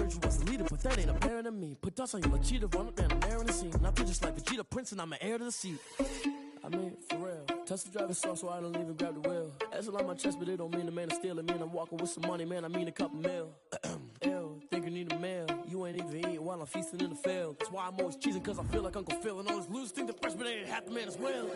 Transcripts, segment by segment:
heard you was a leader, but that ain't apparent to me. Put dust on you, like cheetah, run up down the air in the scene. I feel just like Vegeta Prince and I'm an heir to the seat. I mean, for real. Tesla driving soft, so I don't even grab the wheel. That's on my chest, but it don't mean the man is stealing. Man, I'm walking with some money, man, I mean a couple mil. Ew, think you need a meal. You ain't even eating while I'm feasting in the field. That's why I'm always cheesing, cause I feel like Uncle Phil. And all those losers think the freshman ain't half the man as well.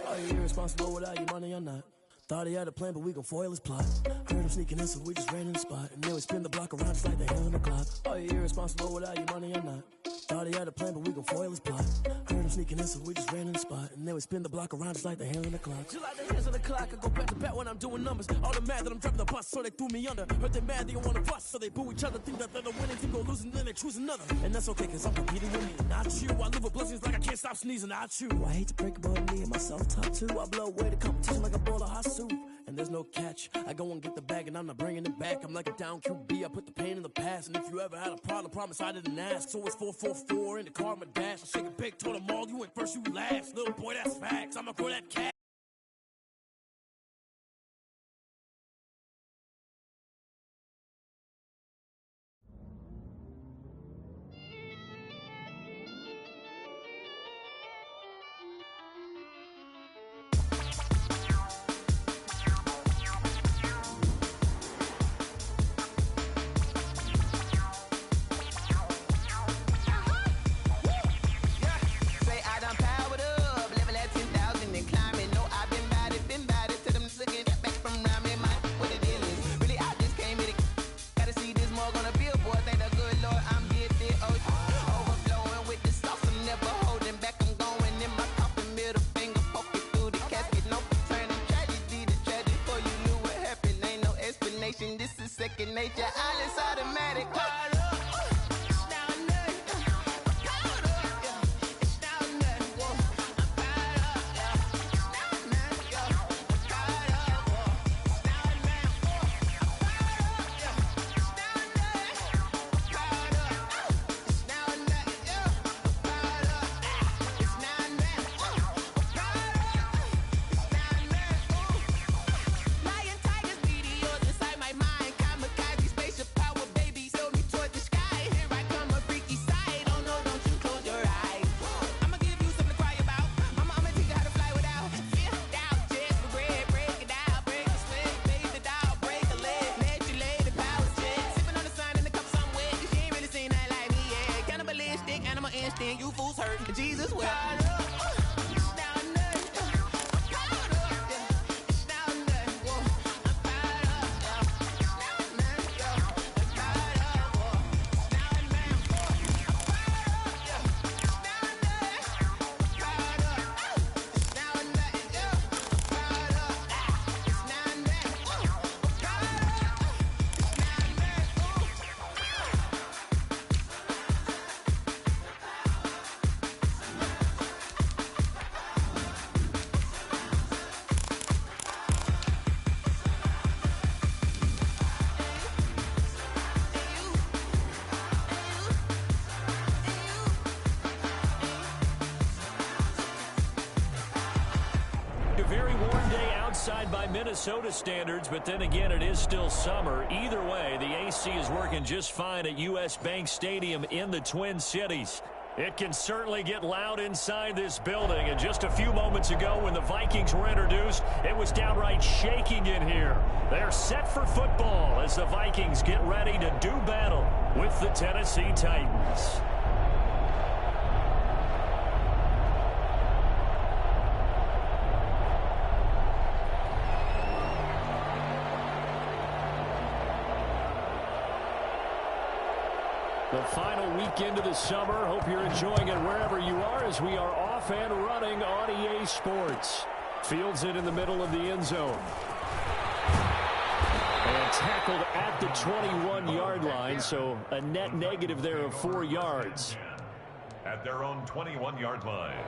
Are you irresponsible without your money or not? Thought he had a plan, but we gon' foil his plot. Heard him sneaking in, so we just ran in the spot. And then we spin the block around just like the hell in the clock. Are you irresponsible without your money or not? Thought he had a plan, but we gon' foil his plot. Heard him sneaking in, so we just ran in the spot. And then we spin the block around just like the hell in the clock. Just like the hands of the clock, I go back to back when I'm doing numbers. All the mad that I'm driving the bus, so they threw me under. Heard they mad, they don't wanna bust, so they boo each other. Think that they're the winning team, go losing, then they choose another. And that's okay, cause I'm competing with me, not you. I live with blessings like I can't stop sneezing, not you. I hate to break above me and myself top two. I blow away the competition like a bowl of hot soup. And there's no catch. I go and get the bag and I'm not bringing it back. I'm like a down QB, I put the pain in the past. And if you ever had a problem, promise I didn't ask. So it's 444 in the car, my dash. I shake a big, told them all, you went first, you last. Little boy, that's facts. I'ma grow that cat. This is second nature, all is automatic. You fools hurt. Jesus will. By Minnesota standards, but then again, it is still summer. Either way, the AC is working just fine at U.S. Bank Stadium in the Twin Cities. It can certainly get loud inside this building, and just a few moments ago when the Vikings were introduced, it was downright shaking in here. They're set for football as the Vikings get ready to do battle with the Tennessee Titans. The final weekend of the summer. Hope you're enjoying it wherever you are as we are off and running on EA Sports. Fields it in the middle of the end zone. And tackled at the 21-yard line, so a net negative there of 4 yards. At their own 21-yard line.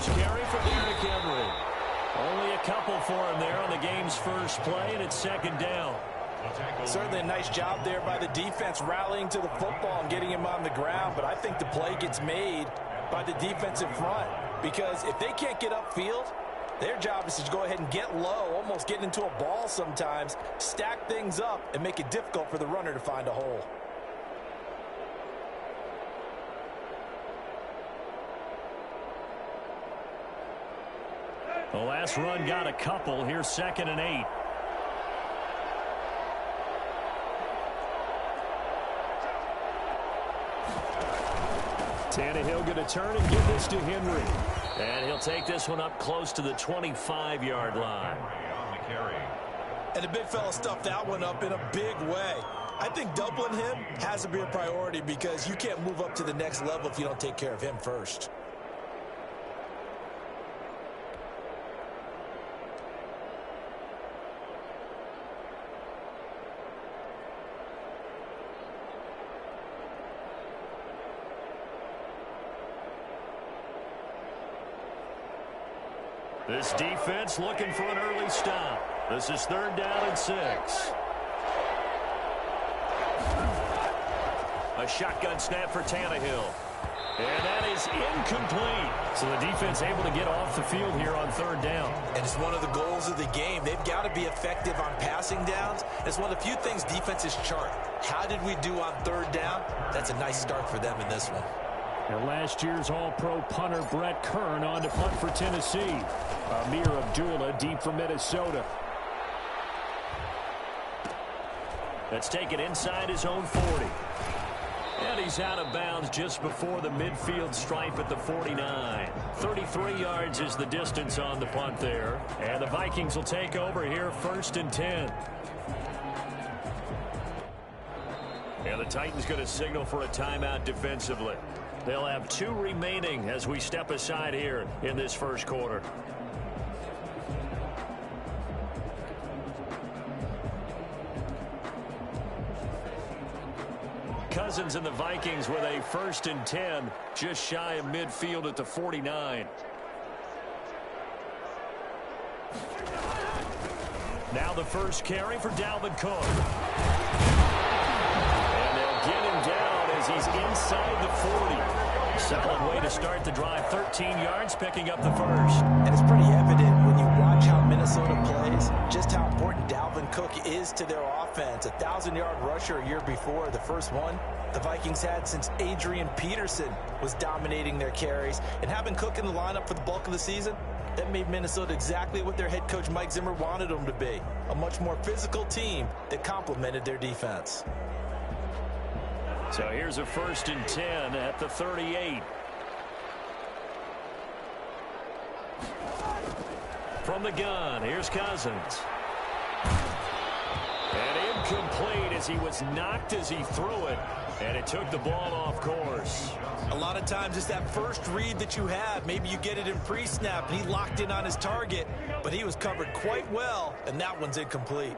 first carry for Derrick Henry. Only a couple for him there on the game's first play, and it's second down. Certainly a nice job there by the defense rallying to the football and getting him on the ground, but I think the play gets made by the defensive front because if they can't get upfield, their job is to go ahead and get low, almost get into a ball sometimes, stack things up, and make it difficult for the runner to find a hole. The last run got a couple. Here's 2nd and 8. Tannehill going to turn and give this to Henry. And he'll take this one up close to the 25-yard line. And the big fella stuffed that one up in a big way. I think doubling him has to be a priority because you can't move up to the next level if you don't take care of him first. This defense looking for an early stop. This is 3rd down and 6. A shotgun snap for Tannehill. And that is incomplete. So the defense able to get off the field here on 3rd down. And it's one of the goals of the game. They've got to be effective on passing downs. It's one of the few things defenses chart. How did we do on 3rd down? That's a nice start for them in this one. And last year's All-Pro punter Brett Kern on to punt for Tennessee. Amir Abdullah deep for Minnesota. That's taken inside his own 40. And he's out of bounds just before the midfield stripe at the 49. 33 yards is the distance on the punt there. And the Vikings will take over here 1st and 10. And the Titans going to signal for a timeout defensively. They'll have 2 remaining as we step aside here in this first quarter. Cousins and the Vikings with a 1st and 10, just shy of midfield at the 49. Now the first carry for Dalvin Cook. And they'll get him down as he's inside the 40. Solid way to start the drive. 13 yards, picking up the first. And it's pretty evident when you watch how Minnesota plays, just how important Dalvin Cook is to their offense. 1,000-yard rusher a year before, the first one the Vikings had since Adrian Peterson was dominating their carries. And having Cook in the lineup for the bulk of the season, that made Minnesota exactly what their head coach Mike Zimmer wanted them to be. A much more physical team that complemented their defense. So here's a 1st and 10 at the 38. From the gun, here's Cousins. And incomplete as he was knocked as he threw it. And it took the ball off course. A lot of times it's that first read that you have. Maybe you get it in pre-snap and he locked in on his target, but he was covered quite well, and that one's incomplete.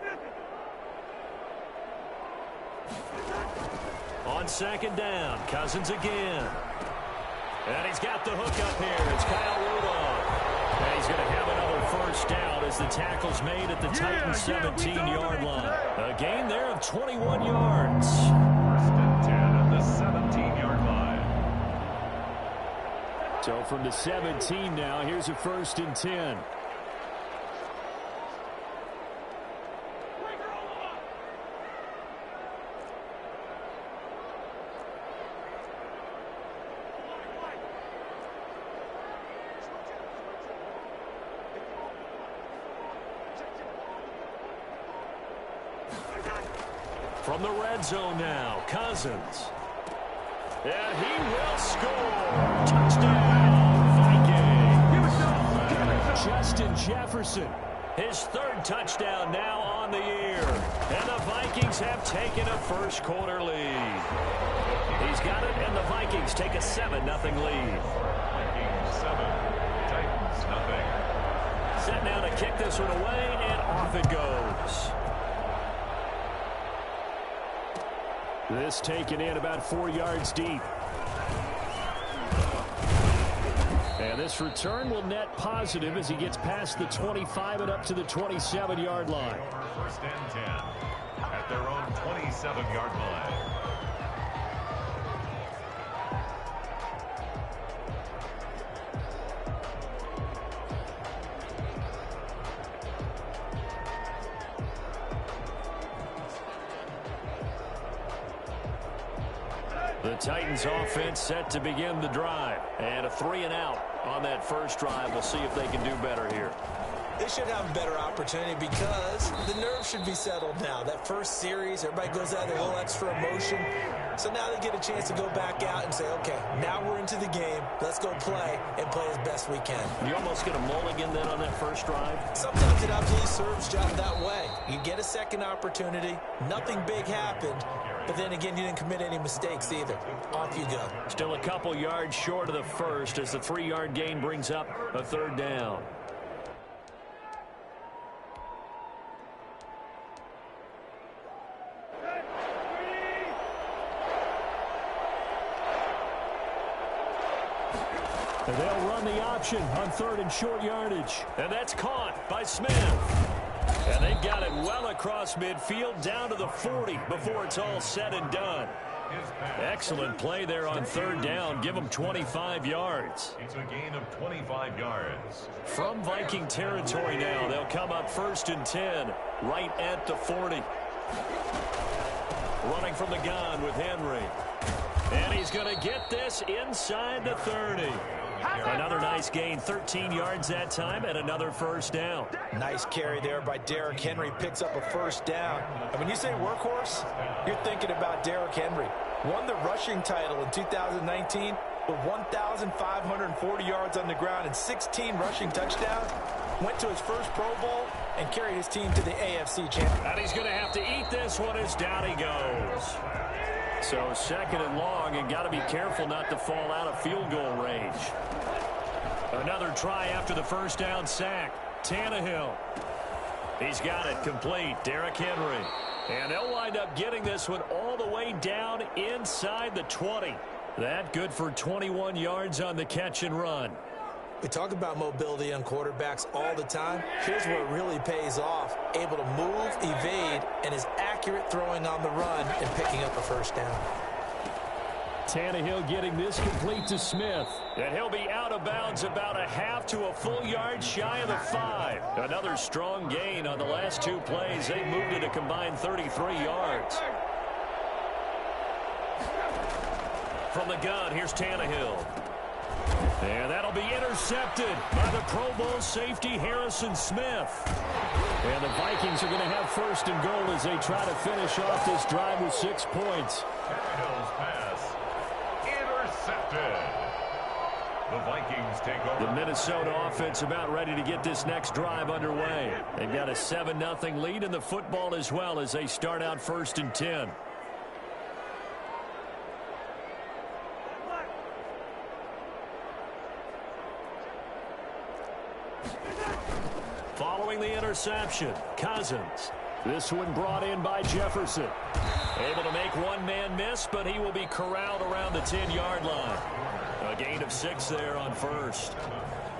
On 2nd down, Cousins again. And he's got the hook up here. It's Kyle Rudolph. And he's going to have another 1st down as the tackle's made at the Titans' 17-yard line. A gain there of 21 yards. 1st and 10 at the 17-yard line. So from the 17 now, here's a 1st and 10. From the red zone now, Cousins. And he will score. Touchdown, Vikings. Justin Jefferson, his 3rd touchdown now on the year. And the Vikings have taken a first quarter lead. He's got it, and the Vikings take a 7-0 lead. Vikings 7, Titans nothing. Set now to kick this one away, and off it goes. This taken in about 4 yards deep. And And this return will net positive as he gets past the 25 and up to the 27-yard line. First and 10 at their own 27-yard line. The Titans offense set to begin the drive. And a 3-and-out on that first drive. We'll see if they can do better here. They should have a better opportunity because the nerves should be settled now. That first series, everybody goes out with a little extra emotion. So now they get a chance to go back out and say, okay, now we're into the game. Let's go play and play as best we can. You almost get a mulligan then on that first drive? Sometimes it absolutely serves job that way. You get a second opportunity. Nothing big happened. But then again, you didn't commit any mistakes either. Off you go. Still a couple yards short of the first as the 3-yard gain brings up a third down. And they'll run the option on third and short yardage. And that's caught by Smith. And they've got it well across midfield down to the 40 before it's all said and done. Excellent play there on third down. Give them 25 yards. It's a gain of 25 yards. From Viking territory now, they'll come up first and 10 right at the 40. Running from the gun with Henry. And he's going to get this inside the 30. Another nice gain, 13 yards that time, and another first down. Nice carry there by Derrick Henry. Picks up a first down. And when you say workhorse, you're thinking about Derrick Henry. Won the rushing title in 2019 with 1,540 yards on the ground and 16 rushing touchdowns. Went to his first Pro Bowl and carried his team to the AFC championship. And he's going to have to eat this one as down he goes. So second and long, and got to be careful not to fall out of field goal range. Another try after the first down sack. Tannehill. He's got it complete. Derrick Henry. And they'll wind up getting this one all the way down inside the 20. That good for 21 yards on the catch and run. We talk about mobility on quarterbacks all the time. Here's where it really pays off. Able to move, evade, and is accurate throwing on the run and picking up a first down. Tannehill getting this complete to Smith. And he'll be out of bounds about a half to a full yard shy of the 5. Another strong gain on the last two plays. They moved it a combined 33 yards. From the gun, here's Tannehill. And that'll be intercepted by the Pro Bowl safety Harrison Smith. And the Vikings are going to have first and goal as they try to finish off this drive with 6 points. Tannehill's pass intercepted. The Vikings take over. The Minnesota offense about ready to get this next drive underway. They've got a 7-0 lead in the football as well as they start out first and 10. Following the interception, Cousins. This one brought in by Jefferson. Able to make one man miss, but he will be corralled around the 10-yard line. A gain of 6 there on first.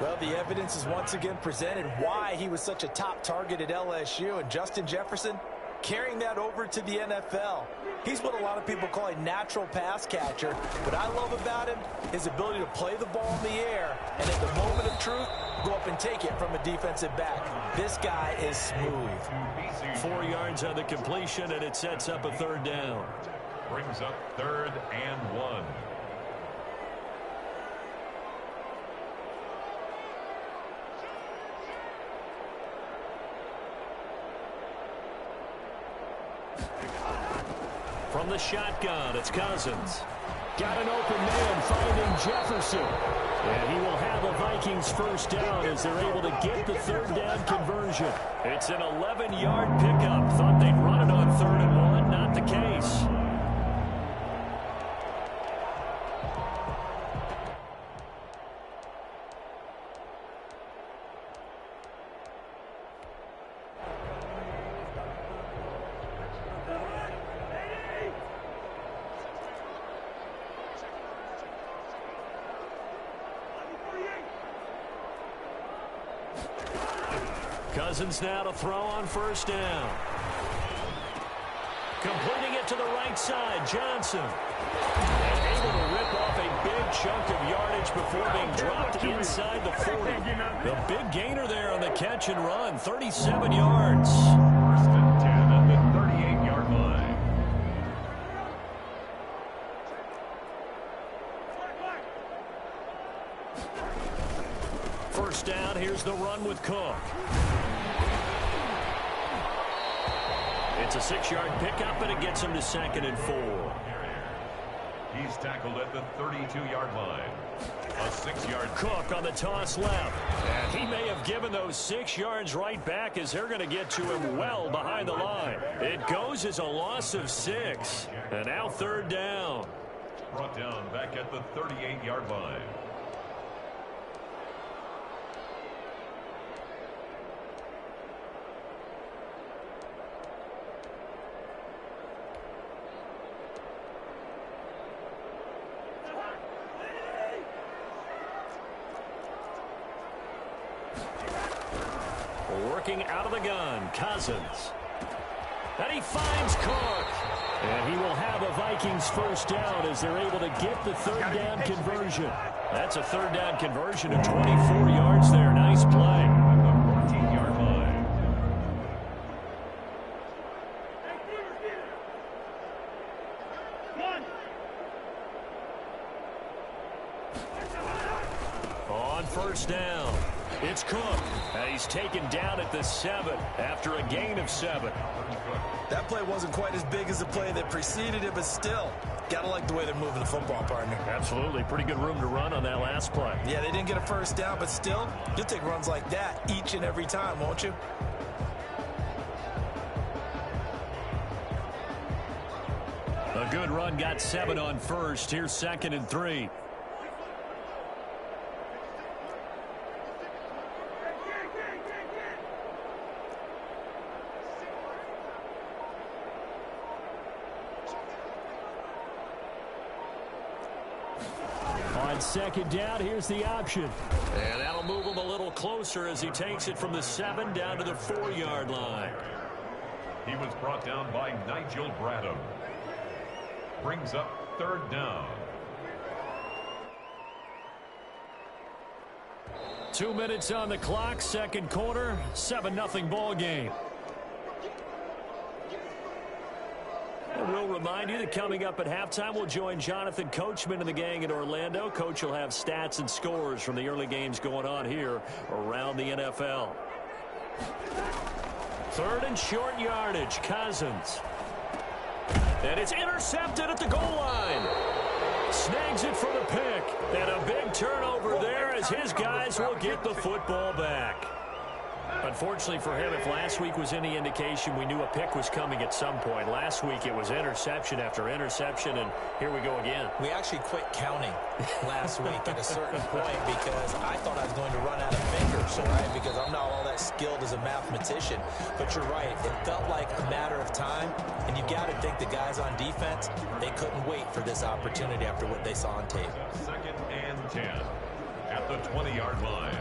Well, the evidence is once again presented why he was such a top target at LSU. And Justin Jefferson carrying that over to the NFL. He's what a lot of people call a natural pass catcher. What I love about him, his ability to play the ball in the air, and at the moment of truth, go up and take it from a defensive back. This guy is smooth. 4 yards on the completion, and it sets up a third down. Brings up 3rd and 1. From the shotgun, it's Cousins. Got an open man finding Jefferson. And he will have a Vikings first down as they're able to get the third down conversion. It's an 11-yard pickup. Thought they'd run it on 3rd and 1. Not the case. Cousins now to throw on first down. Completing it to the right side, Johnson. And able to rip off a big chunk of yardage before being dropped inside the 40. The big gainer there on the catch and run, 37 yards. First and 10 at the 38-yard line. First down, here's the run with Cook. It's a 6-yard pickup, and it gets him to 2nd and 4. He's tackled at the 32-yard line. A 6-yard Cook on the toss left. And he may have given those 6 yards right back as they're going to get to him well behind the line. It goes as a loss of 6. And now 3rd down. brought down back at the 38-yard line. Working out of the gun, Cousins. And he finds Cook. And he will have a Vikings first down as they're able to get the 3rd down conversion. That's a 3rd down conversion of 24 yards there. Nice play. At the 14-yard line. On first down, it's Cook. And he's taken down at the 7 after a gain of 7. That play wasn't quite as big as the play that preceded it, but still, gotta like the way they're moving the football, partner. Absolutely. Pretty good room to run on that last play. Yeah, they didn't get a first down, but still, you'll take runs like that each and every time, won't you? A good run, got 7 on first. Here's 2nd and 3. On 2nd down, here's the option. And that'll move him a little closer as he takes it from the 7 down to the 4-yard line. He was brought down by Nigel Bradham. Brings up 3rd down. 2 minutes on the clock, 2nd quarter, 7-0 ball game. And we'll remind you that coming up at halftime, we'll join Jonathan Coachman and the gang in Orlando. Coach will have stats and scores from the early games going on here around the NFL. 3rd and short yardage, Cousins. And it's intercepted at the goal line. Snags it for the pick. And a big turnover there as his guys will get the football back. Unfortunately for him, if last week was any indication, we knew a pick was coming at some point. Last week it was interception after interception, and here we go again. We actually quit counting last week at a certain point because I thought I was going to run out of fingers, right? Because I'm not all that skilled as a mathematician. But you're right. It felt like a matter of time, and you got to think the guys on defense, they couldn't wait for this opportunity after what they saw on tape. 2nd and 10 at the 20-yard line.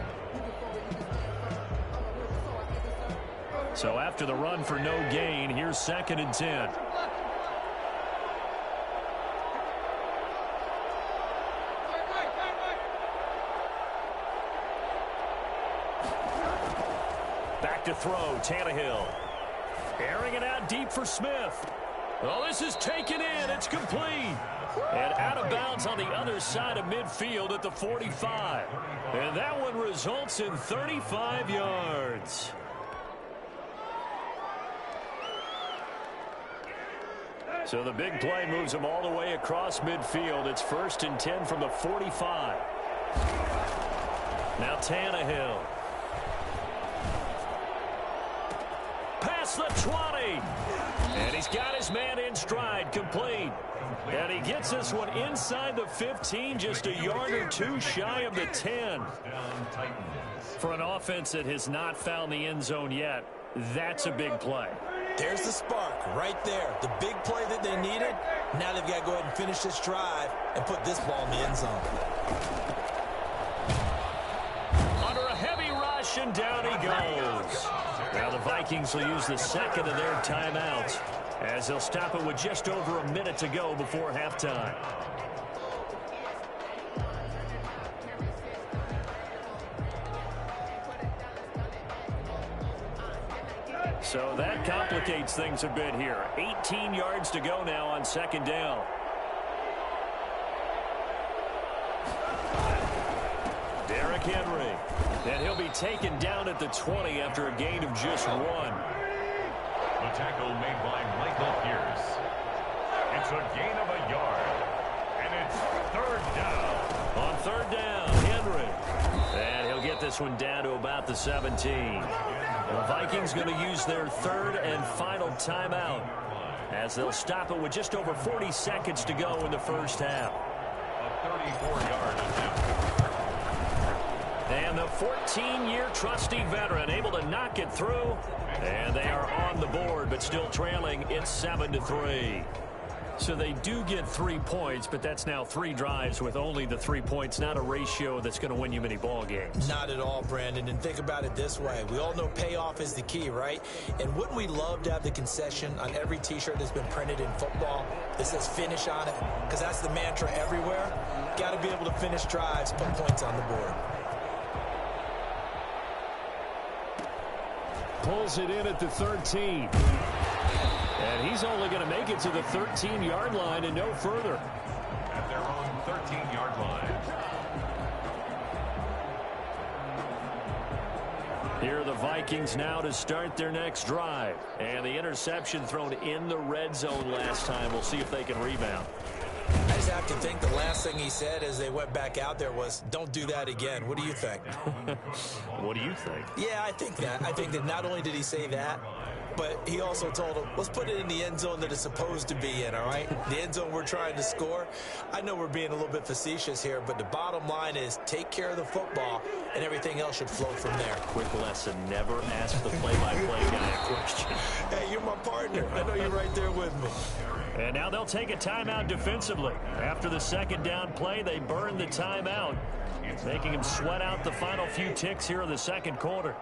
So after the run for no gain, here's 2nd and 10. Back to throw, Tannehill. Airing it out deep for Smith. Oh, this is taken in. It's complete. And out of bounds on the other side of midfield at the 45. And that one results in 35 yards. So the big play moves him all the way across midfield. It's 1st and 10 from the 45. Now Tannehill. Past the 20. And he's got his man in stride, complete. And he gets this one inside the 15, just a yard or two shy of the 10. For an offense that has not found the end zone yet, that's a big play. There's the spark right there. The big play that they needed. Now they've got to go ahead and finish this drive and put this ball in the end zone. Under a heavy rush, and down he goes. Now the Vikings will use the second of their timeouts as they'll stop it with just over a minute to go before halftime. So that complicates things a bit here. 18 yards to go now on second down. Derrick Henry. And he'll be taken down at the 20 after a gain of just 1. The tackle made by Michael Pierce. It's a gain of a yard. And it's third down. On third down, Henry. And he'll get this one down to about the 17. The Vikings going to use their third and final timeout as they'll stop it with just over 40 seconds to go in the first half. A 34-yard attempt. And the 14-year trusty veteran able to knock it through. And they are on the board, but still trailing. It's 7-3. So they do get 3 points, but that's now 3 drives with only the 3 points, not a ratio that's going to win you many ball games. Not at all, Brandon. And think about it this way. We all know payoff is the key, right? And wouldn't we love to have the concession on every T-shirt that's been printed in football that says finish on it? Because that's the mantra everywhere. Got to be able to finish drives, put points on the board. Pulls it in at the 13. And he's only going to make it to the 13-yard line and no further. At their own 13-yard line. Here are the Vikings now to start their next drive. And the interception thrown in the red zone last time. We'll see if they can rebound. I just have to think the last thing he said as they went back out there was, don't do that again. What do you think? What do you think? Yeah, I think that. I think that not only did he say that, but he also told him, let's put it in the end zone that it's supposed to be in, all right? The end zone we're trying to score. I know we're being a little bit facetious here, but the bottom line is take care of the football, and everything else should flow from there. Quick lesson, never ask the play-by-play guy a question. Hey, you're my partner. I know you're right there with me. And now they'll take a timeout defensively. After the second down play, they burn the timeout, making him sweat out the final few ticks here in the second quarter.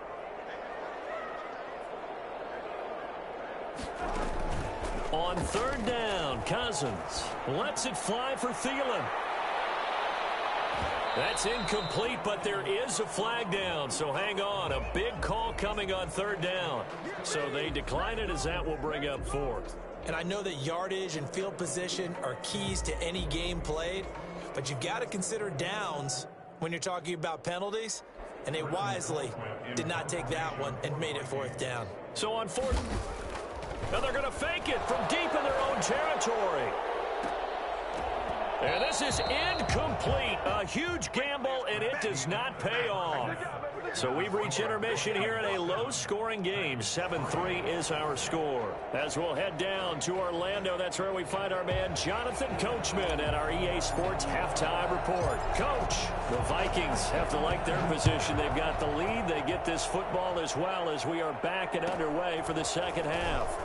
On third down, Cousins lets it fly for Thielen. That's incomplete, but there is a flag down, so hang on. A big call coming on third down. So they decline it as that will bring up fourth. And I know that yardage and field position are keys to any game played, but you've got to consider downs when you're talking about penalties, and they wisely did not take that one and made it fourth down. So on fourth, now they're going to fake it from deep in their own territory. And this is incomplete. A huge gamble, and it does not pay off. So we've reached intermission here in a low-scoring game. 7-3 is our score. As we'll head down to Orlando, that's where we find our man Jonathan Coachman at our EA Sports Halftime Report. Coach, the Vikings have to like their position. They've got the lead. They get this football as well as we are back and underway for the second half.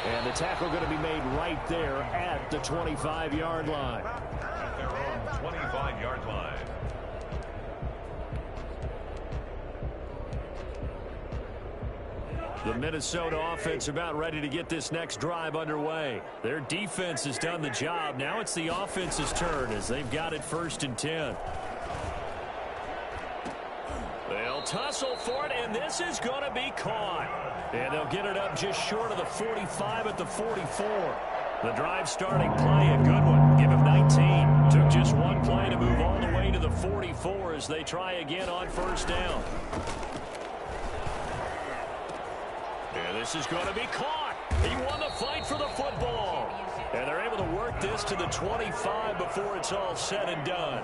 And the tackle going to be made right there at the 25-yard line. At their own 25-yard line. The Minnesota offense about ready to get this next drive underway. Their defense has done the job. Now it's the offense's turn as they've got it 1st and 10. They'll tussle for it, and this is going to be caught. And they'll get it up just short of the 45 at the 44. The drive starting play, a good one. Give him 19. Took just one play to move all the way to the 44 as they try again on 1st down. And this is going to be caught. He won the fight for the football. And they're able to work this to the 25 before it's all said and done.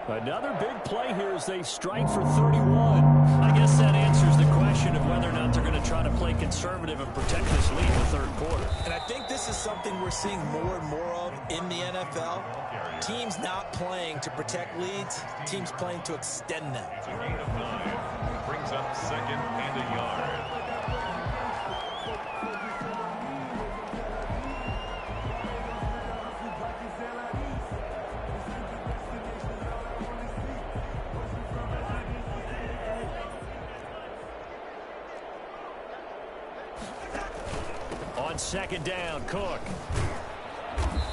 Another big play here as they strike for 31. I guess that answers the question of whether or not they're going to try to play conservative and protect this lead in the third quarter. And I think this is something we're seeing more and more of in the NFL. Teams not playing to protect leads, teams playing to extend them. It's a gain of 9. Brings up 2nd and a yard. on second down. Cook.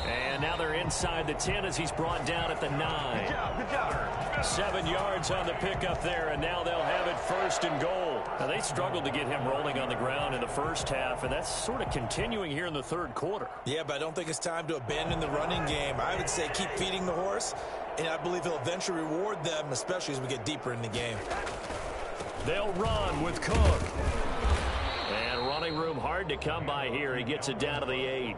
And now they're inside the 10 as he's brought down at the 9. Good job. 7 yards on the pickup there, and now they'll have it first and goal. Now, they struggled to get him rolling on the ground in the first half, and that's sort of continuing here in the third quarter. Yeah, but I don't think it's time to abandon the running game. I would say keep feeding the horse, and I believe he'll eventually reward them, especially as we get deeper in the game. They'll run with Cook. And running room hard to come by here. He gets it down to the 8.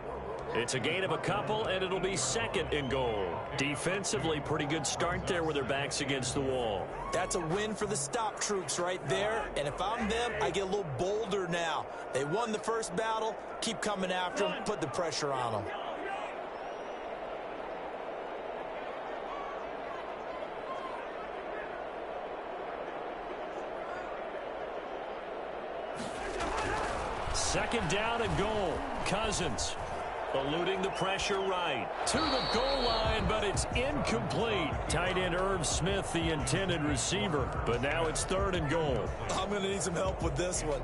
It's a gain of a couple, and it'll be second and goal. Defensively, pretty good start there with their backs against the wall. That's a win for the stop troops right there. And if I'm them, I get a little bolder now. They won the first battle. Keep coming after them. Put the pressure on them. Second down and goal. Cousins eluding the pressure right to the goal line, but it's incomplete. Tight end Irv Smith, the intended receiver, but now it's third and goal. I'm going to need some help with this one.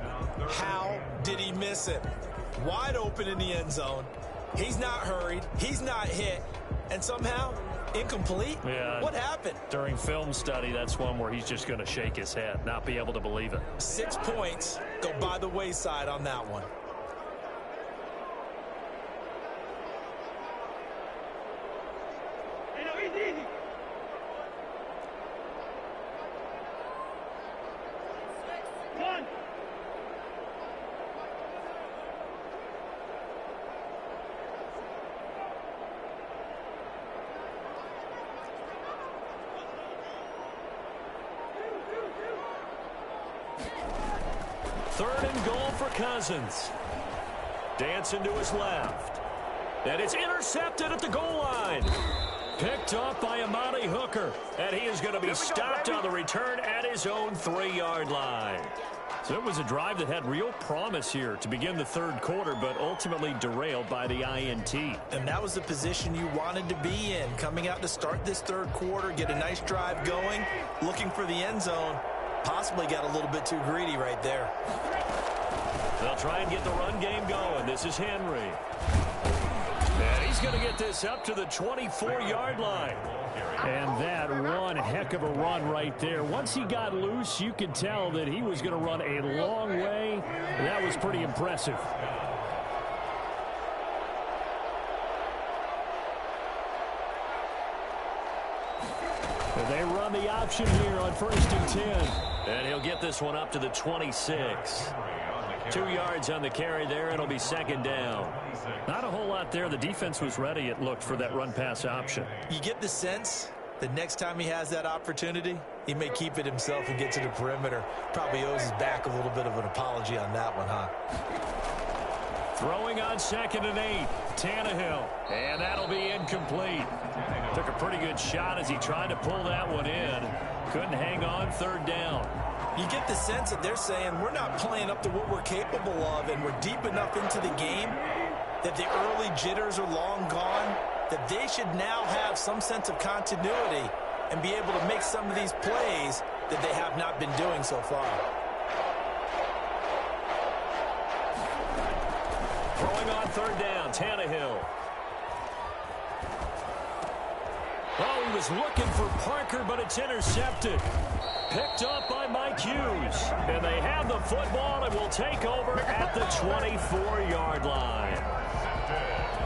How did he miss it? Wide open in the end zone. He's not hurried. He's not hit. And somehow, incomplete? Yeah. What happened? During film study, that's one where he's just going to shake his head, not be able to believe it. 6 points go by the wayside on that one. Third and goal for Cousins. Dancing to his left. And it's intercepted at the goal line. Picked up by Amani Hooker. And he is going to be stopped on the return at his own 3-yard line. So it was a drive that had real promise here to begin the third quarter, but ultimately derailed by the INT. And that was the position you wanted to be in. Coming out to start this third quarter, get a nice drive going, looking for the end zone. Possibly got a little bit too greedy right there. They'll try and get the run game going. This is Henry. And he's going to get this up to the 24-yard line. And that one heck of a run right there. Once he got loose, you could tell that he was going to run a long way. And that was pretty impressive. And they run the option here on 1st and 10. And he'll get this one up to the 26. 2 yards on the carry there. It'll be second down. Not a whole lot there. The defense was ready, it looked, for that run-pass option. You get the sense that next time he has that opportunity, he may keep it himself and get to the perimeter. Probably owes his back a little bit of an apology on that one, huh? Throwing on 2nd and 8. Tannehill. And that'll be incomplete. Took a pretty good shot as he tried to pull that one in. Couldn't hang on. 3rd down. You get the sense that they're saying we're not playing up to what we're capable of, and we're deep enough into the game that the early jitters are long gone, that they should now have some sense of continuity and be able to make some of these plays that they have not been doing so far. Throwing on 3rd down, Tannehill. Oh, he was looking for Parker, but it's intercepted. Picked up by Mike Hughes. And they have the football and will take over at the 24-yard line.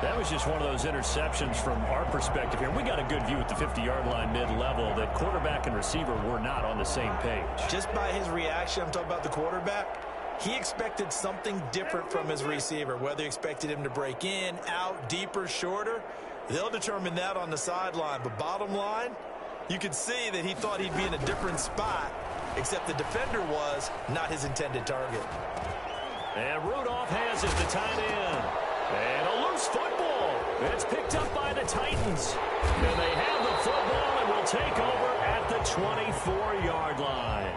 That was just one of those interceptions from our perspective here. We got a good view at the 50-yard line mid-level that quarterback and receiver were not on the same page. Just by his reaction, I'm talking about the quarterback, he expected something different from his receiver. Whether he expected him to break in, out, deeper, shorter, they'll determine that on the sideline. But bottom line, you could see that he thought he'd be in a different spot, except the defender was not his intended target. And Rudolph has it, the tight end. And a loose football. It's picked up by the Titans. And they have the football and will take over at the 24-yard line.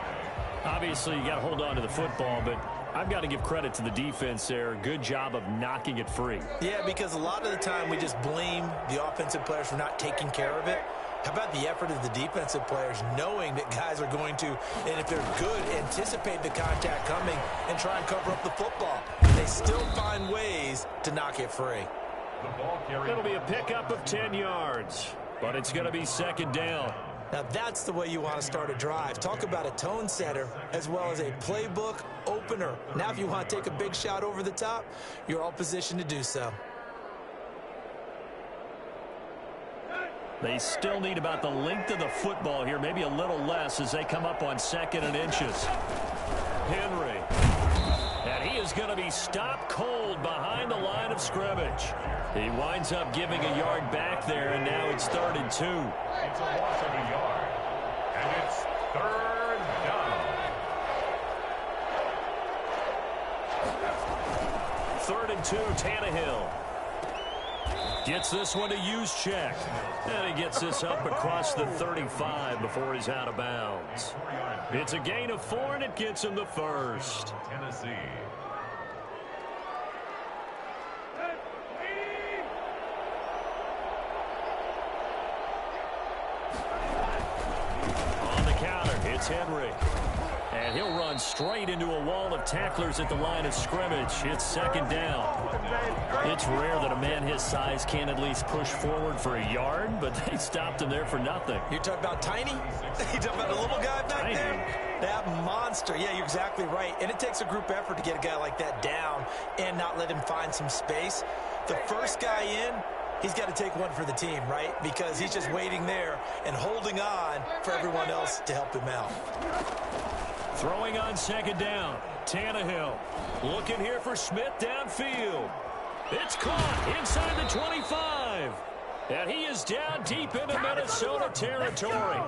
Obviously, you got to hold on to the football, but I've got to give credit to the defense there. Good job of knocking it free. Yeah, because a lot of the time we just blame the offensive players for not taking care of it. How about the effort of the defensive players knowing that guys are going to, and if they're good, anticipate the contact coming and try and cover up the football. They still find ways to knock it free. It'll be a pickup of 10 yards, but it's going to be second down. Now that's the way you want to start a drive. Talk about a tone setter as well as a playbook opener. Now if you want to take a big shot over the top, you're all positioned to do so. They still need about the length of the football here, maybe a little less as they come up on 2nd and inches. Henry. And he is going to be stopped cold behind the line of scrimmage. He winds up giving a yard back there, and now it's 3rd and 2. It's a loss of a yard, and it's 3rd down. 3rd and 2, Tannehill. Gets this one to use check. And he gets this up across the 35 before he's out of bounds. It's a gain of 4, and it gets him the first. Tennessee. On the counter, it's Henry. And he'll run straight into a wall of tacklers at the line of scrimmage. It's 2nd down. It's rare that a man his size can at least push forward for a yard, but they stopped him there for nothing. You're talking about tiny? You're talking about a little guy back there? That monster. Yeah, you're exactly right. And it takes a group effort to get a guy like that down and not let him find some space. The first guy in, he's got to take one for the team, right? Because he's just waiting there and holding on for everyone else to help him out. Throwing on 2nd down. Tannehill looking here for Smith downfield. It's caught inside the 25. And he is down deep into Minnesota territory.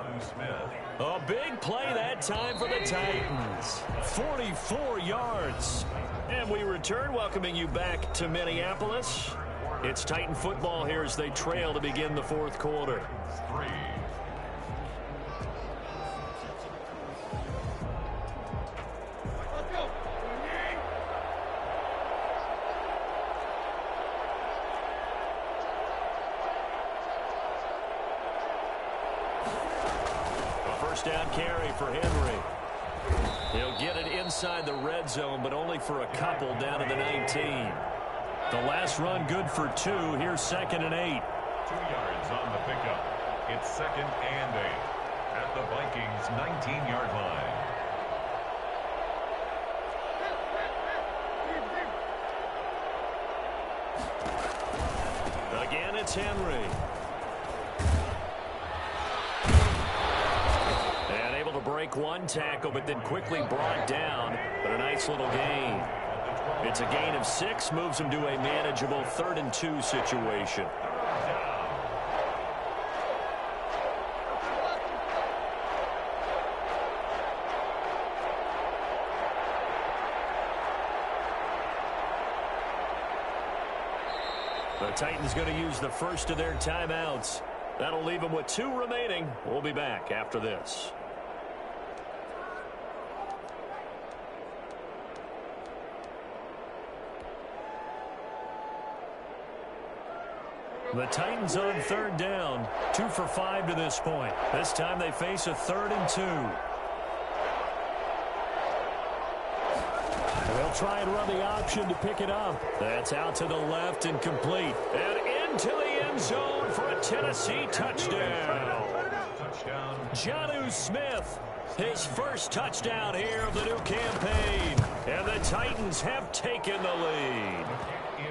A big play that time for the Titans. 44 yards. And we return, welcoming you back to Minneapolis. It's Titan football here as they trail to begin the 4th quarter. Down carry for Henry. He'll get it inside the red zone, but only for a couple down to the 19. The last run good for 2. Here's 2nd and 8. 2 yards on the pickup. It's 2nd and 8 at the Vikings' 19-yard line. Again, it's Henry. Break one tackle, but then quickly brought down, but a nice little gain. It's a gain of 6, moves him to a manageable 3rd and 2 situation. The Titans going to use the first of their timeouts. That'll leave them with 2 remaining. We'll be back after this. The Titans on 3rd down. 2 for 5 to this point. This time they face a 3rd and 2. And they'll try and run the option to pick it up. That's out to the left and complete. And into the end zone for a Tennessee touchdown. Jonnu Smith, his first touchdown here of the new campaign. And the Titans have taken the lead.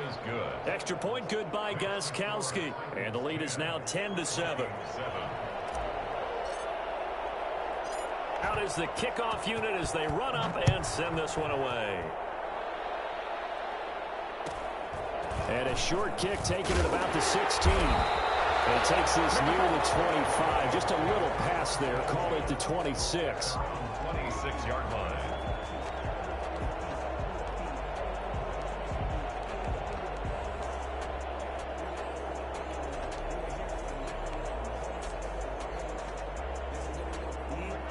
Is good. Extra point good by Gostkowski. And the lead is now 10-7. Out is the kickoff unit as they run up and send this one away. And a short kick taken at about the 16. And it takes this near the 25. Just a little pass there. Call it the 26. 26-yard line.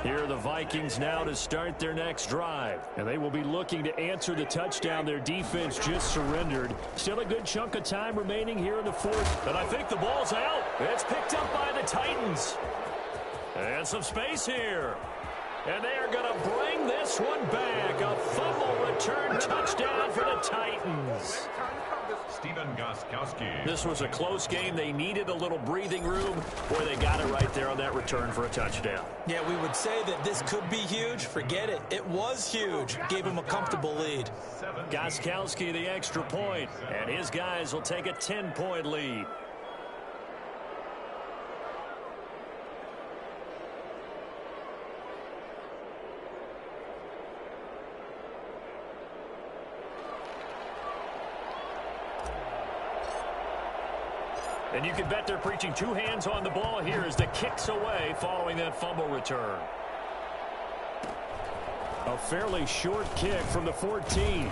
Here are the Vikings now to start their next drive. And they will be looking to answer the touchdown their defense just surrendered. Still a good chunk of time remaining here in the 4th. And I think the ball's out. It's picked up by the Titans. And some space here. And they are going to bring this one back. A fumble return touchdown for the Titans. Stephen Gostkowski. This was a close game. They needed a little breathing room. Boy, they got it right there on that return for a touchdown. Yeah, we would say that this could be huge. Forget it. It was huge. Gave him a comfortable lead. Gostkowski the extra point, and his guys will take a 10-point lead. And you can bet they're preaching two hands on the ball here as the kick's away following that fumble return. A fairly short kick from the 14.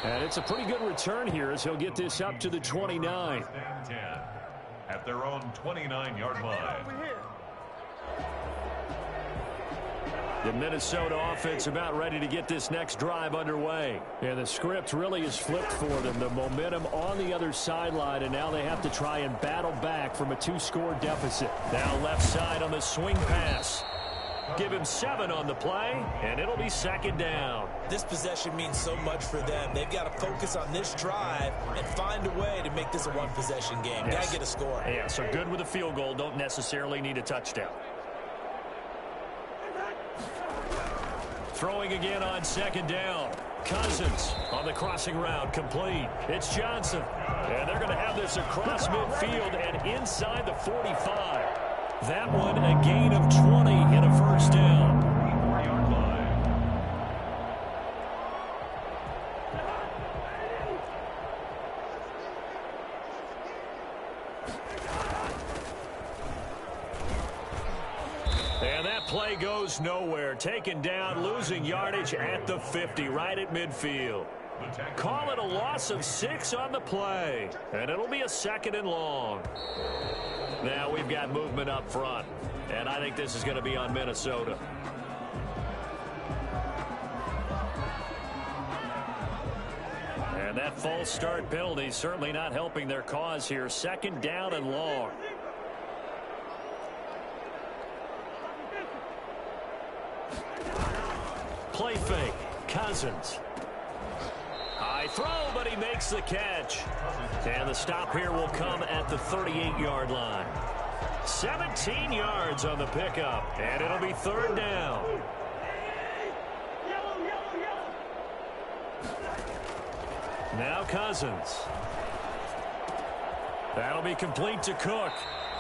And it's a pretty good return here as he'll get this up to the 29. At their own 29-yard line. The Minnesota offense about ready to get this next drive underway. And the script really is flipped for them. The momentum on the other sideline, and now they have to try and battle back from a 2-score deficit. Now left side on the swing pass. Give him 7 on the play, and it'll be second down. This possession means so much for them. They've got to focus on this drive and find a way to make this a one-possession game. Yes. Got to get a score. Yeah, so good with a field goal. Don't necessarily need a touchdown. Throwing again on second down. Cousins on the crossing route, complete. It's Johnson. And they're going to have this across midfield and inside the 45. That one a gain of 20 and a first down. 3-yard line. And that play goes nowhere. Taken down, losing yardage at the 50, right at midfield. Call it a loss of 6 on the play. And it'll be a second and long. Now we've got movement up front. And I think this is going to be on Minnesota. And that false start penalty certainly not helping their cause here. Second down and long. Play fake. Cousins. High throw, but he makes the catch. And the stop here will come at the 38-yard line. 17 yards on the pickup, and it'll be third down. Now Cousins. That'll be complete to Cook.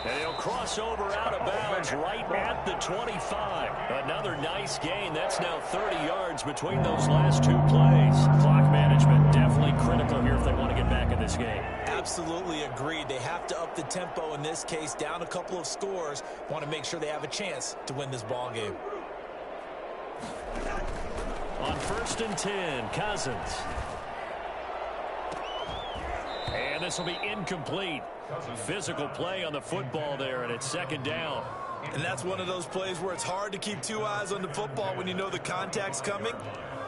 And he'll cross over out of bounds right at the 25. Another nice gain. That's now 30 yards between those last two plays. Clock management definitely critical here if they want to get back in this game. Absolutely agreed. They have to up the tempo in this case, down a couple of scores. Want to make sure they have a chance to win this ball game. On 1st and 10, Cousins. And this will be incomplete. Physical play on the football there, and it's second down. And that's one of those plays where it's hard to keep two eyes on the football when you know the contact's coming,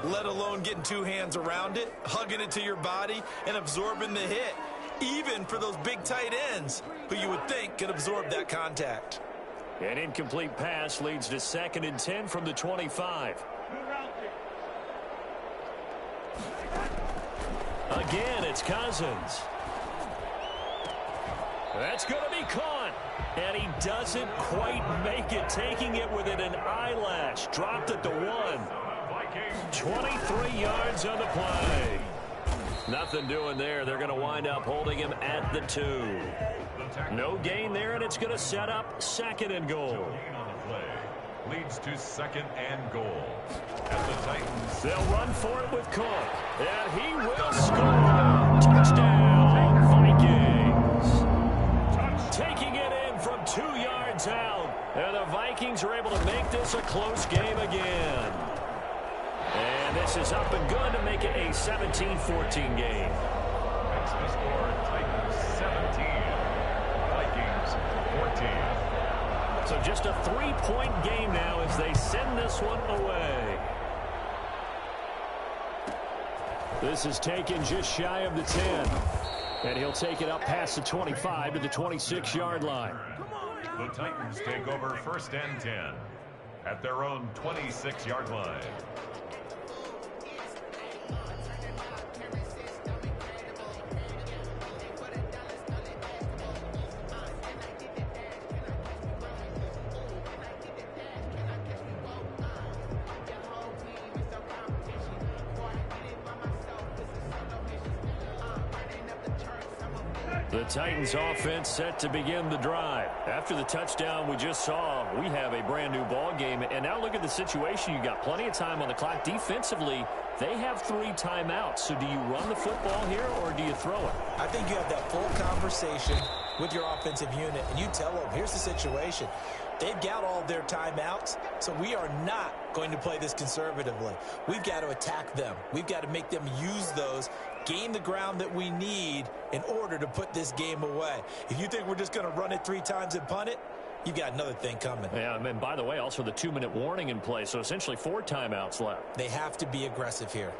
let alone getting two hands around it, hugging it to your body, and absorbing the hit, even for those big tight ends who you would think could absorb that contact. An incomplete pass leads to 2nd and 10 from the 25. Again, it's Cousins. That's going to be caught. And he doesn't quite make it, taking it within an eyelash. Dropped at the 1. 23 yards on the play. Nothing doing there. They're going to wind up holding him at the 2. No gain there, and it's going to set up 2nd and goal. Leads to 2nd and goal. At the Titans. They'll run for it with Cook. And he will score. Touchdown, Vikings. Taking it in from 2 yards out. And the Vikings are able to make this a close game again. And this is up and good to make it a 17-14 game. That's the score. Titans 17. Vikings 14. So just a 3-point game now as they send this one away. This is taken just shy of the 10. And he'll take it up past the 25 to the 26-yard line. The Titans take over 1st and 10. at their own 26-yard line. The Titans offense set to begin the drive. After the touchdown we just saw, we have a brand new ball game. And now look at the situation. You got plenty of time on the clock. Defensively, they have 3 timeouts. So do you run the football here or do you throw it? I think you have that full conversation with your offensive unit, and you tell them, here's the situation. They've got all their timeouts, so we are not going to play this conservatively. We've got to attack them. We've got to make them use those, gain the ground that we need in order to put this game away. If you think we're just going to run it 3 times and punt it, you've got another thing coming. Yeah, and by the way, also the 2-minute warning in play, so essentially 4 timeouts left. They have to be aggressive here.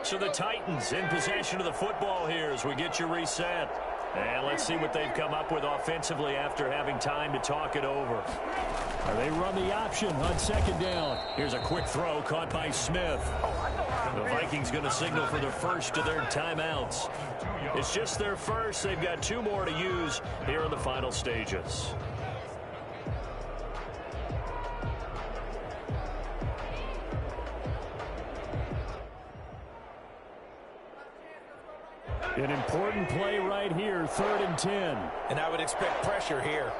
So the Titans in possession of the football here as we get you reset. And let's see what they've come up with offensively after having time to talk it over. They run the option on second down. Here's a quick throw caught by Smith. The Vikings going to signal for their first of their timeouts. It's just their first. They've got 2 more to use here in the final stages. An important play right here, 3rd and 10. And I would expect pressure here.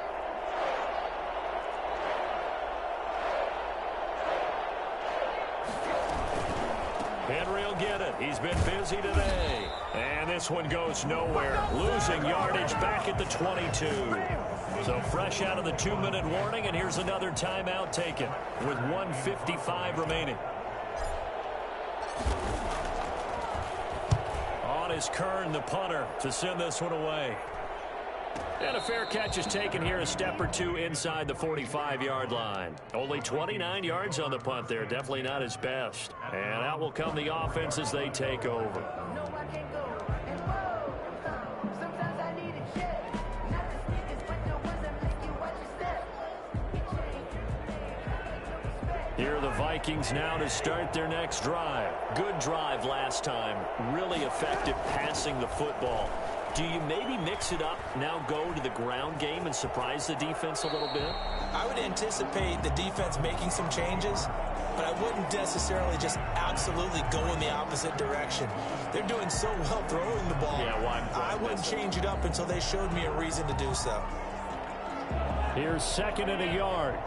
Henry will get it. He's been busy today. And this one goes nowhere. Losing yardage back at the 22. So fresh out of the 2-minute warning, and here's another timeout taken with 1:55 remaining. On is Kern, the punter, to send this one away. And a fair catch is taken here, a step or 2 inside the 45-yard line. Only 29 yards on the punt there. Definitely not his best. And out will come the offense as they take over. Here are the Vikings now to start their next drive. Good drive last time. Really effective passing the football. Do you maybe mix it up, now go to the ground game and surprise the defense a little bit? I would anticipate the defense making some changes, but I wouldn't necessarily just absolutely go in the opposite direction. They're doing so well throwing the ball. Yeah, well, I wouldn't change it up until they showed me a reason to do so. Here's 2nd and a yard.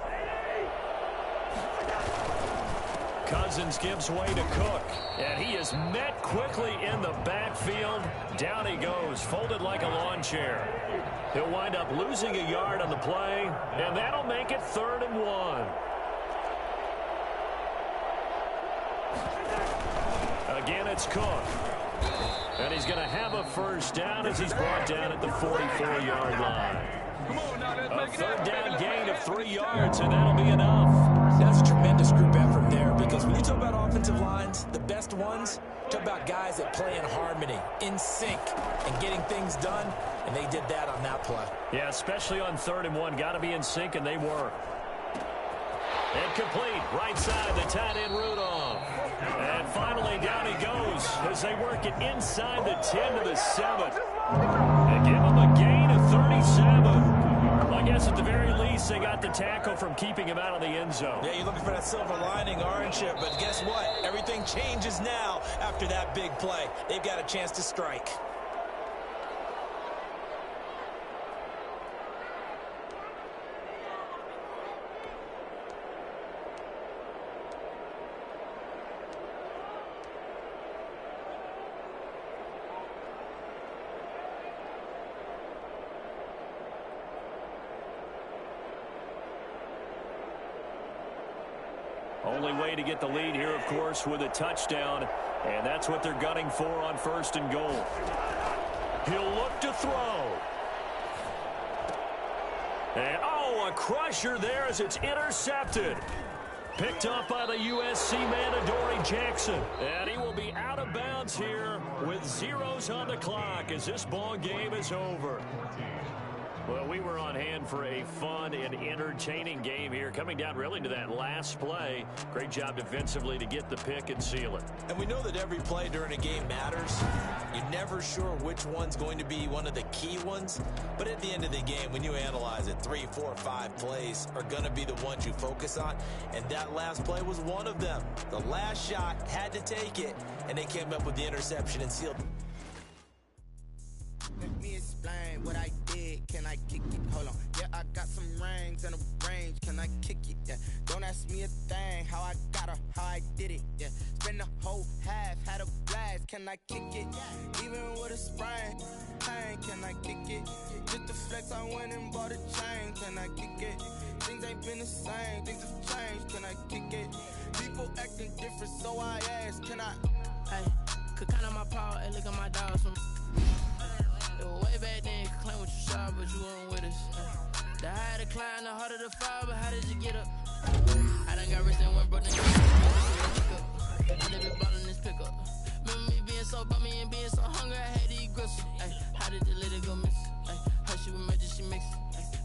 Cousins gives way to Cook, and he is met quickly in the backfield. Down he goes, folded like a lawn chair. He'll wind up losing a yard on the play, and that'll make it 3rd and 1. Again, it's Cook. And he's going to have a first down as he's brought down at the 44-yard line. A 3rd down gain of 3 yards, and that'll be enough. That's a tremendous group effort there, because when you talk about offensive lines, the best ones, talk about guys that play in harmony, in sync, and getting things done, and they did that on that play. Yeah, especially on 3rd and 1. Got to be in sync, and they were. Incomplete, right side, the tight end Rudolph. And finally, down he goes as they work it inside the 10 to the 7. They give him a gain of 37. I guess at the very least, they got the tackle from keeping him out of the end zone. Yeah, you're looking for that silver lining, aren't you? But guess what? Everything changes now after that big play. They've got a chance to strike. Only way to get the lead here, of course, with a touchdown, and that's what they're gunning for on 1st and goal. He'll look to throw. And, oh, a crusher there as it's intercepted. Picked off by the USC man, Adoree Jackson. And he will be out of bounds here with zeros on the clock as this ball game is over. Well, we were on hand for a fun and entertaining game here, coming down really to that last play. Great job defensively to get the pick and seal it. And we know that every play during a game matters. You're never sure which one's going to be one of the key ones. But at the end of the game, when you analyze it, 3, 4, 5 plays are going to be the ones you focus on. And that last play was one of them. The last shot had to take it, and they came up with the interception and sealed. Let me explain what I did. Can I kick it? Hold on. Yeah, I got some rings and a range. Can I kick it? Yeah. Don't ask me a thing. How I got her, how I did it. Yeah. Spend the whole half, had a blast. Can I kick it? Even with a sprain. Pain, can I kick it? Just the flex, I went and bought a chain. Can I kick it? Things ain't been the same. Things have changed. Can I kick it? People acting different, so I ask. Can I? Hey, could count on my power. Hey, look at my dogs from. Way back then, you could claim what you saw, but you weren't with us. The higher the climb, the harder the fall, but how did you get up? I done got rich and went broke, then I live it ballin' this pickup. Remember me being so bummy and being so hungry, I had to eat gristle. How did the lady go miss? How she was magic, she mixed.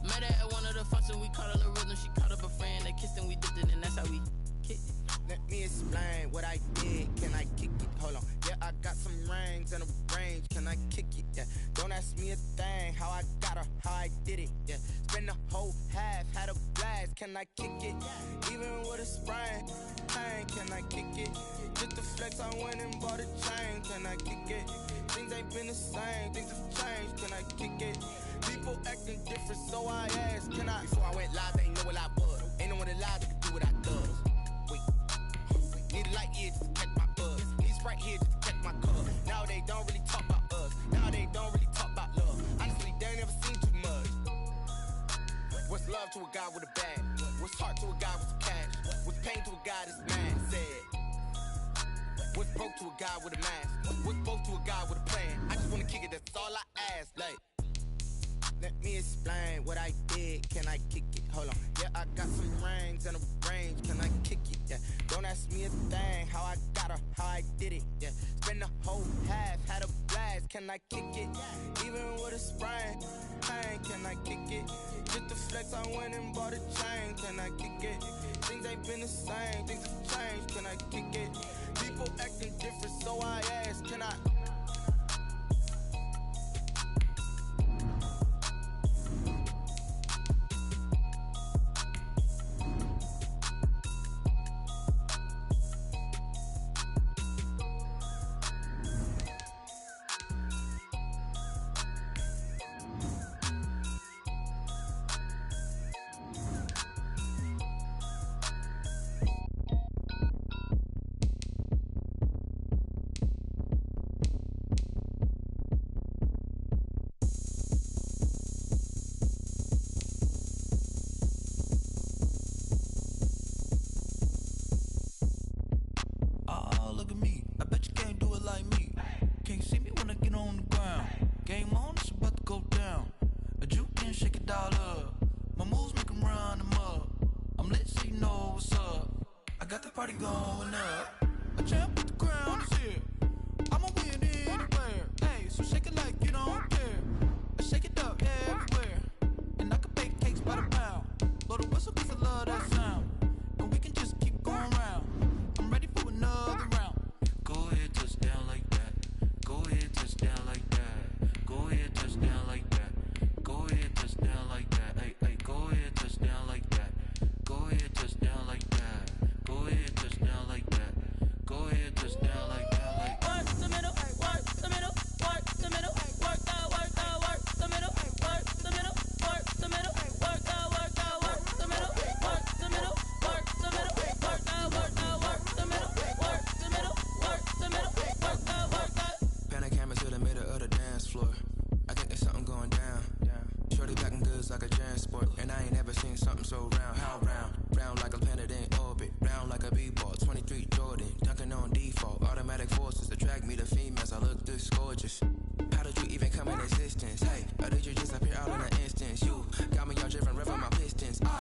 Met her at one of the functions, we caught her the rhythm, she caught up a friend, they kissed and we dipped it, and that's how we kicked it. Let me explain what I did. Can I kick it? Hold on. Yeah, I got some rings and a range. Can I kick it? Yeah. Don't ask me a thing. How I got her, how I did it. Yeah. Spend the whole half, had a blast. Can I kick it? Even with a sprain. Pain, can I kick it? Just the flex, I went and bought a chain. Can I kick it? Things ain't been the same. Things have changed. Can I kick it? People acting different, so I ask. Can I? Before I went live, they ain't know what I was. Ain't no one alive that could do what I does. Need a light here just to catch my buzz. Need Sprite here just to catch my cuz. Now they don't really talk about us. Now they don't really talk about love. Honestly, they ain't never seen too much. What's love to a guy with a bag? What's heart to a guy with some cash? What's pain to a guy that's mad? Said. What's broke to a guy with a mask? What's both to a guy with a plan? I just wanna kick it, that's all I ask. Like, let me explain what I did. Can I kick it? Hold on. Yeah, I got some rings and a range. Can I kick it? Yeah. Don't ask me a thing. How I got her, how I did it. Yeah. Spend the whole half, had a blast. Can I kick it? Even with a sprain. Pain, can I kick it? Just the flex, I went and bought a chain. Can I kick it? Things ain't been the same. Things have changed. Can I kick it? People acting different, so I ask. Can I? Blow the whistle 'cause I love that sound.